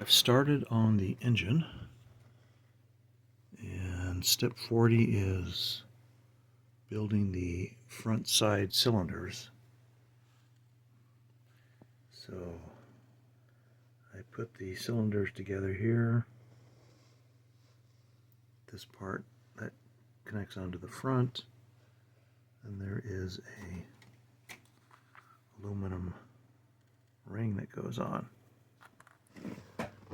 I've started on the engine, and step 40 is building the front side cylinders. So I put the cylinders together here. This part that connects onto the front, and there is a aluminum ring that goes on,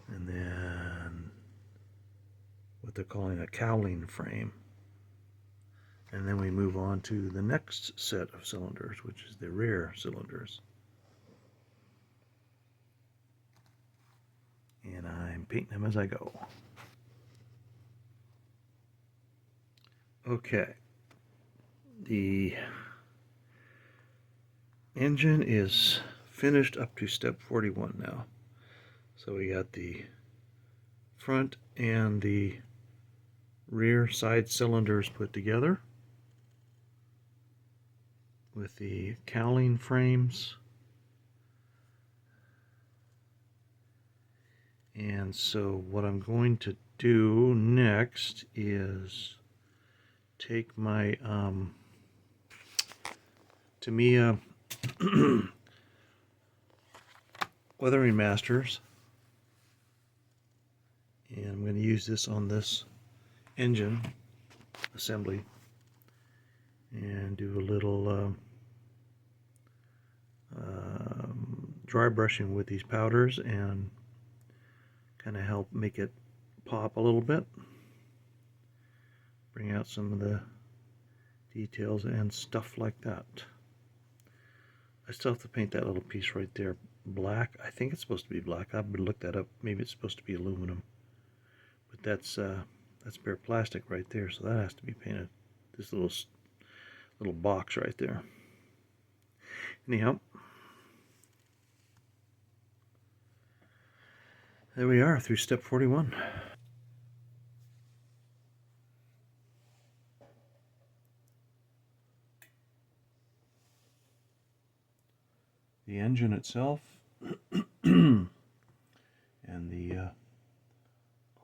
and then what they're calling a cowling frame, and then we move on to the next set of cylinders, which is the rear cylinders, and I'm painting them as I go. Okay, the engine is finished up to step 41 now. So we got the front and the rear side cylinders put together with the cowling frames. And so what I'm going to do next is take my Tamiya Weathering Masters, and I'm going to use this on this engine assembly and do a little dry brushing with these powders and kind of help make it pop a little bit, bring out some of the details and stuff like that. I still have to paint that little piece right there black. I think it's supposed to be black. I would look that up. Maybe it's supposed to be aluminum, but that's bare plastic right there, so that has to be painted. This little box right there. Anyhow, there we are through step 41. The engine itself and the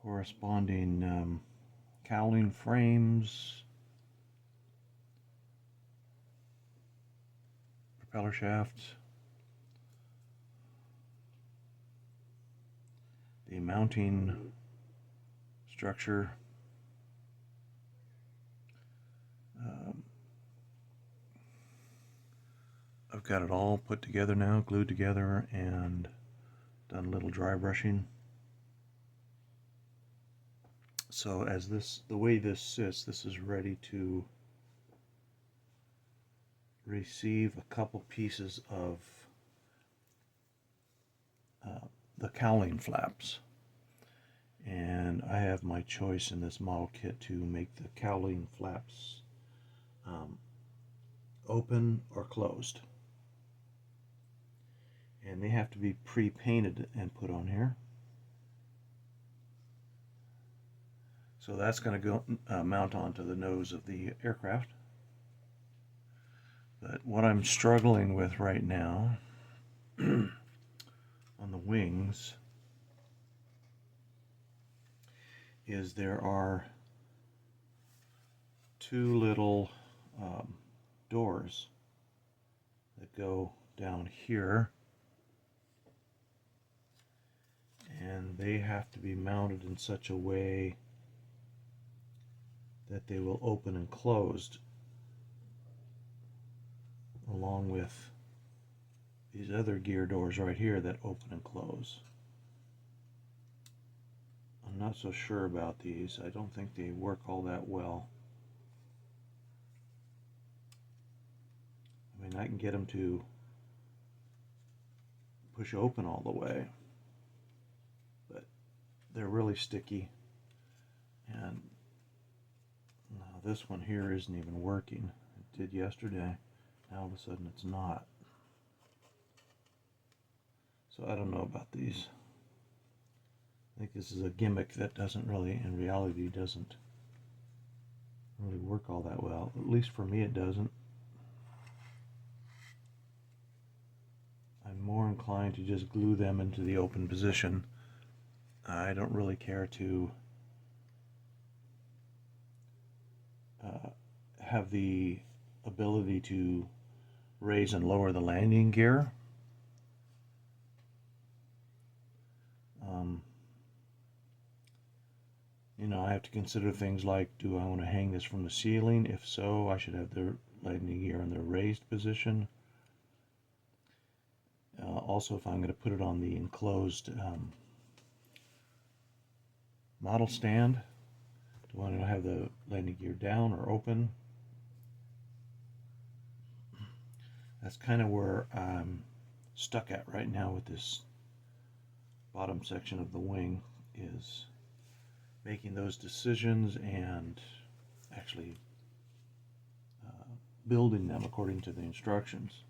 corresponding cowling frames, propeller shafts, the mounting structure, I've got it all put together now, glued together, and done a little dry brushing. So as the way this sits, this is ready to receive a couple pieces of the cowling flaps. And I have my choice in this model kit to make the cowling flaps open or closed. And they have to be pre-painted and put on here. So that's going to go mount onto the nose of the aircraft. But what I'm struggling with right now on the wings is there are two little doors that go down here, and they have to be mounted in such a way that they will open and close along with these other gear doors right here that open and close. I'm not so sure about these. I don't think they work all that well. I mean, I can get them to push open all the way, but they're really sticky. And now this one here isn't even working. It did yesterday. Now all of a sudden it's not. So I don't know about these. I think this is a gimmick that doesn't really, in reality, doesn't really work all that well. At least for me it doesn't. I'm more inclined to just glue them into the open position I don't really care to have the ability to raise and lower the landing gear. You know, I have to consider things like, do I want to hang this from the ceiling? If so, I should have the landing gear in the raised position. Also, if I'm going to put it on the enclosed model stand, do I want to have the landing gear down or open? That's kind of where I'm stuck at right now with this bottom section of the wing, is making those decisions and actually building them according to the instructions.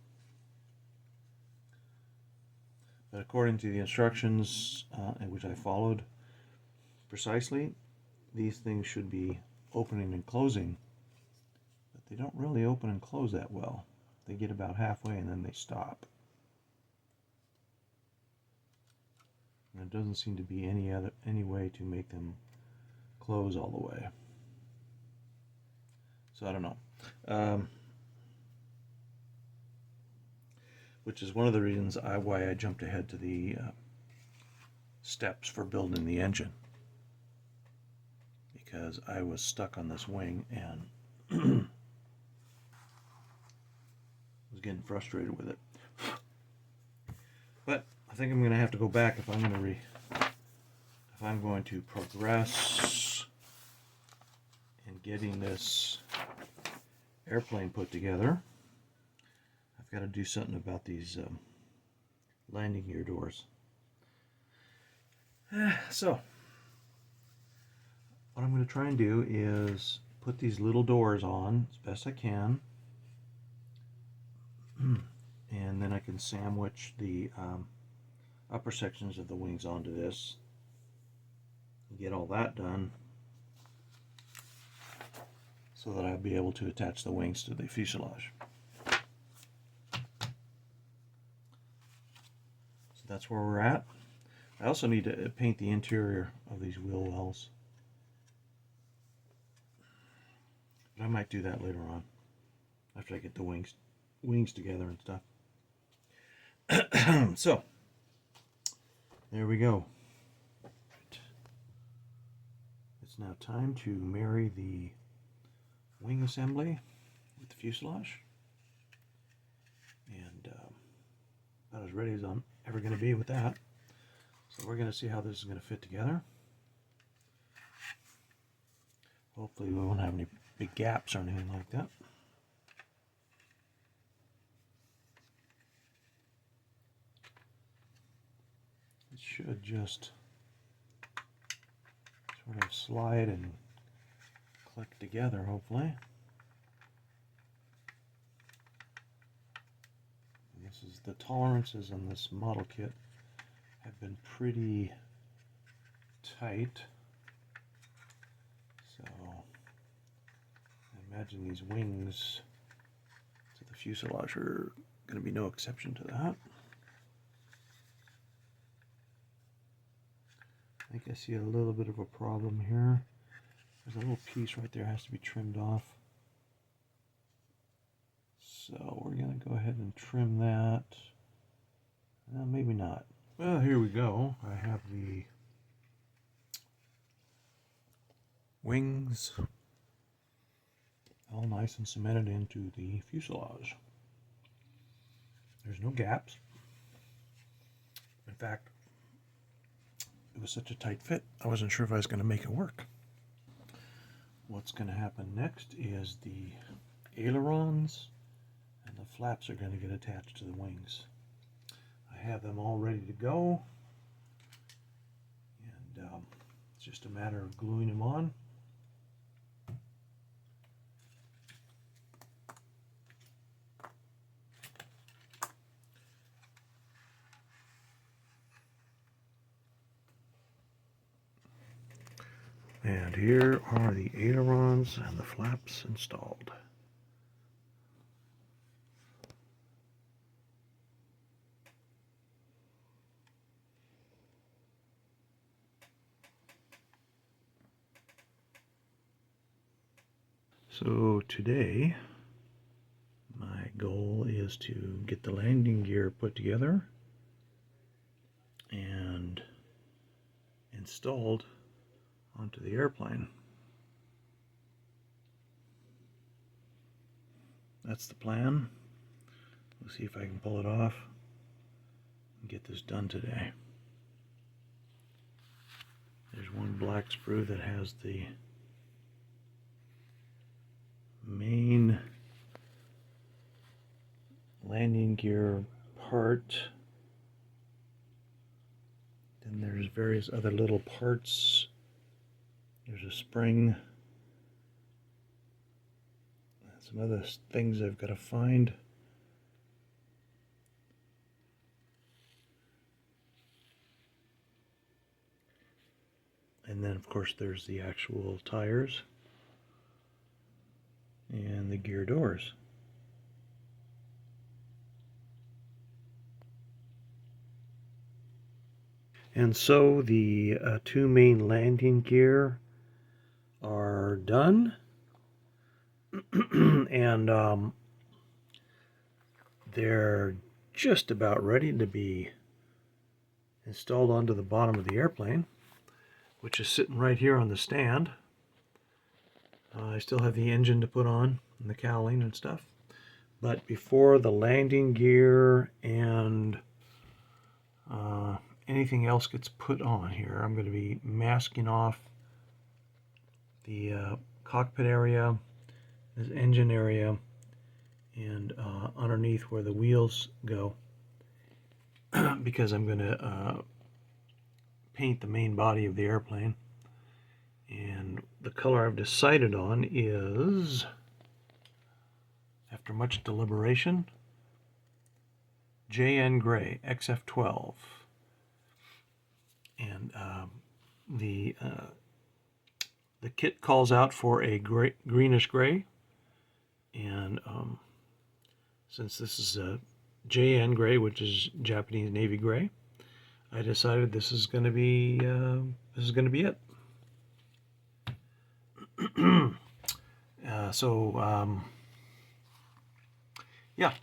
But according to the instructions, which I followed precisely, these things should be opening and closing, but they don't really open and close that well. They get about halfway and then they stop. And there doesn't seem to be any way to make them close all the way. So I don't know. Which is one of the reasons why I jumped ahead to the steps for building the engine, because I was stuck on this wing and was getting frustrated with it. But I think I'm going to have to go back if I'm going to progress in getting this airplane put together. I've got to do something about these landing gear doors. So what I'm going to try and do is put these little doors on as best I can, and then I can sandwich the upper sections of the wings onto this and get all that done so that I'll be able to attach the wings to the fuselage. So that's where we're at. I also need to paint the interior of these wheel wells, but I might do that later on after I get the wings together and stuff. So there we go. It's now time to marry the wing assembly with the fuselage, and about as ready as I'm ever going to be with that. So we're going to see how this is going to fit together. Hopefully we won't have any big gaps or anything like that. It should just sort of slide and click together, hopefully. And this is the tolerances on this model kit have been pretty tight, so I imagine these wings to the fuselage are going to be no exception to that. I think I see a little bit of a problem here. There's a little piece right there that has to be trimmed off. So we're going to go ahead and trim that. Maybe not. Well, here we go. I have the wings all nice and cemented into the fuselage. There's no gaps. In fact, it was such a tight fit, I wasn't sure if I was going to make it work. What's going to happen next is the ailerons and the flaps are going to get attached to the wings. I have them all ready to go, and it's just a matter of gluing them on. And here are the ailerons and the flaps installed. So today my goal is to get the landing gear put together and installed onto the airplane. That's the plan. We'll see if I can pull it off and get this done today. There's one black sprue that has the main landing gear part. Then there's various other little parts. There's a spring. Some other things I've got to find. And then of course there's the actual tires and the gear doors. And so the two main landing gear are done. And they're just about ready to be installed onto the bottom of the airplane, which is sitting right here on the stand. I still have the engine to put on and the cowling and stuff. But before the landing gear and anything else gets put on here, I'm going to be masking off the cockpit area, this engine area, and underneath where the wheels go, because I'm going to paint the main body of the airplane. And the color I've decided on is, after much deliberation, JN Gray XF12. And the kit calls out for a greenish gray, and since this is a JN Gray, which is Japanese Navy Gray, I decided this is going to be it. Yeah.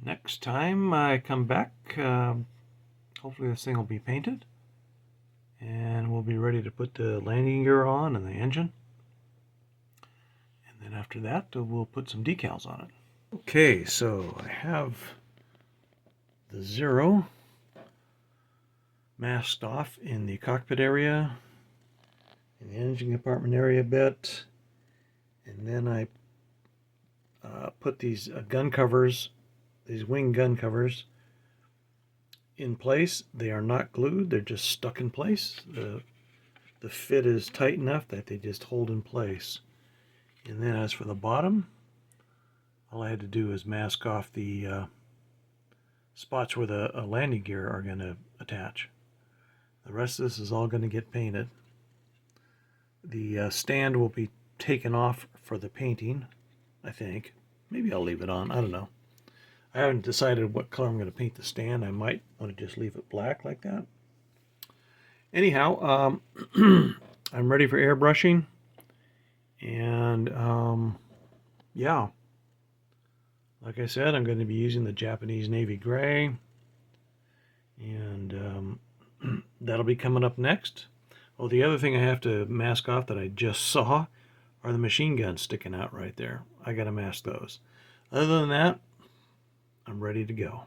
Next time I come back, hopefully this thing will be painted, and we'll be ready to put the landing gear on and the engine. And then after that, we'll put some decals on it. Okay, so I have the Zero masked off in the cockpit area, in the engine compartment area a bit, and then I put these gun covers, these wing gun covers, in place. They are not glued, they're just stuck in place. The fit is tight enough that they just hold in place. And then as for the bottom, all I had to do is mask off the spots where the landing gear are going to attach. The rest of this is all going to get painted. The stand will be taken off for the painting, I think. Maybe I'll leave it on, I don't know. I haven't decided what color I'm going to paint the stand. I might want to just leave it black like that. Anyhow, I'm ready for airbrushing. And yeah, like I said, I'm going to be using the Japanese Navy Gray. And that'll be coming up next. Oh, the other thing I have to mask off that I just saw are the machine guns sticking out right there. I got to mask those. Other than that, I'm ready to go.